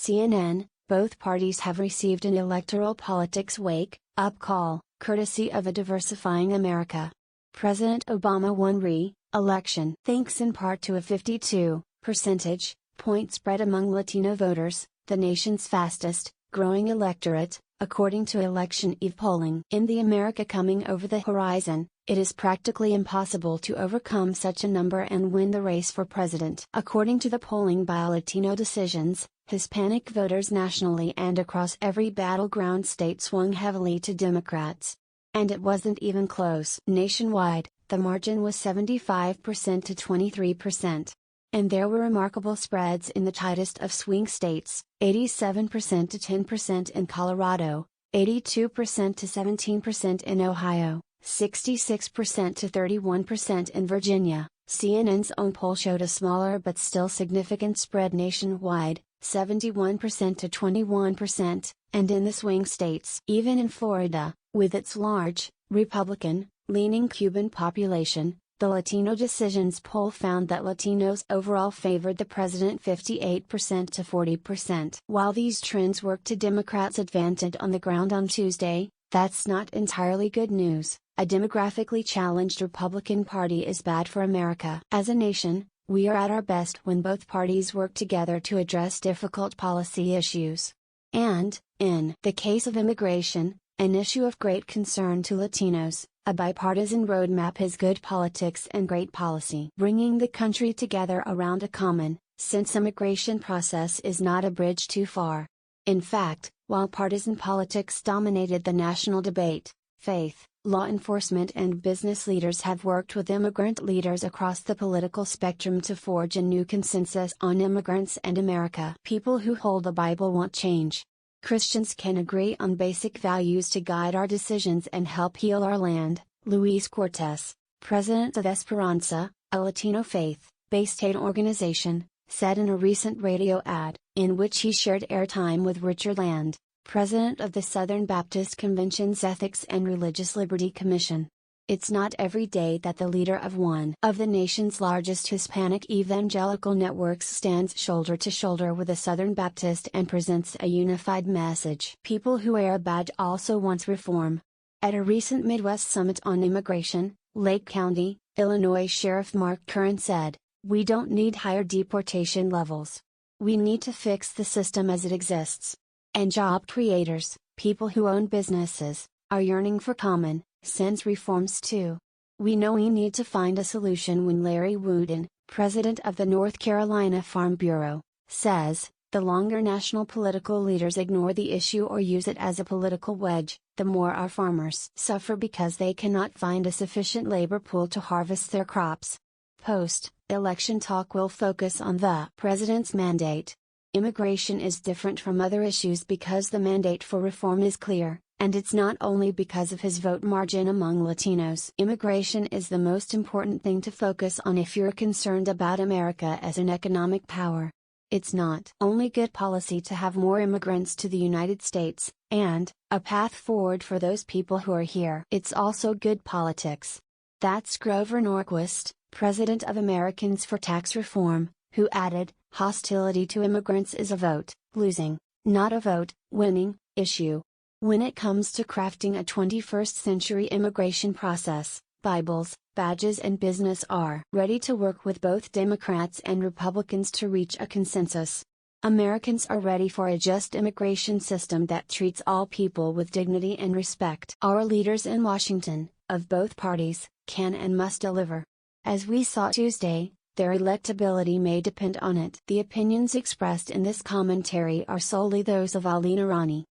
CNN, both parties have received an electoral politics wake-up call, courtesy of a diversifying America. President Obama won re-election thanks in part to a 52 percentage point spread among Latino voters, the nation's fastest growing electorate, according to Election Eve polling. In the America coming over the horizon, it is practically impossible to overcome such a number and win the race for president. According to the polling by Latino Decisions, Hispanic voters nationally and across every battleground state swung heavily to Democrats. And it wasn't even close. Nationwide, the margin was 75% to 23%. And there were remarkable spreads in the tightest of swing states, 87% to 10% in Colorado, 82% to 17% in Ohio, 66% to 31% in Virginia. CNN's own poll showed a smaller but still significant spread nationwide, 71% to 21%, and in the swing states. Even in Florida, with its large, Republican-leaning Cuban population, the Latino Decisions poll found that Latinos overall favored the president 58% to 40%. While these trends worked to Democrats' advantage on the ground on Tuesday, that's not entirely good news. A demographically challenged Republican Party is bad for America. As a nation, we are at our best when both parties work together to address difficult policy issues. And, in the case of immigration, an issue of great concern to Latinos, a bipartisan roadmap is good politics and great policy. Bringing the country together around a common, sense immigration process is not a bridge too far. In fact, while partisan politics dominated the national debate, faith, law enforcement and business leaders have worked with immigrant leaders across the political spectrum to forge a new consensus on immigrants and America. People who hold the Bible want change. Christians can agree on basic values to guide our decisions and help heal our land, Luis Cortes, president of Esperanza, a Latino faith-based aid organization, said in a recent radio ad, in which he shared airtime with Richard Land, president of the Southern Baptist Convention's Ethics and Religious Liberty Commission. It's not every day that the leader of one of the nation's largest Hispanic evangelical networks stands shoulder to shoulder with a Southern Baptist and presents a unified message. People who wear a badge also want reform. At a recent Midwest Summit on Immigration, Lake County, Illinois Sheriff Mark Curran said, "We don't need higher deportation levels. We need to fix the system as it exists." And job creators, people who own businesses, are yearning for common sense reforms too. We know we need to find a solution when Larry Wooden, president of the North Carolina Farm Bureau, says, the longer national political leaders ignore the issue or use it as a political wedge, the more our farmers suffer because they cannot find a sufficient labor pool to harvest their crops. Post-election talk will focus on the president's mandate. Immigration is different from other issues because the mandate for reform is clear, and it's not only because of his vote margin among Latinos. Immigration is the most important thing to focus on if you're concerned about America as an economic power. It's not only good policy to have more immigrants to the United States, and a path forward for those people who are here. It's also good politics. That's Grover Norquist, president of Americans for Tax Reform, who added, hostility to immigrants is a vote, losing, not a vote, winning, issue. When it comes to crafting a 21st century immigration process, Bibles, badges and business are ready to work with both Democrats and Republicans to reach a consensus. Americans are ready for a just immigration system that treats all people with dignity and respect. Our leaders in Washington, of both parties, can and must deliver. As we saw Tuesday, their electability may depend on it. The opinions expressed in this commentary are solely those of Ali Noorani.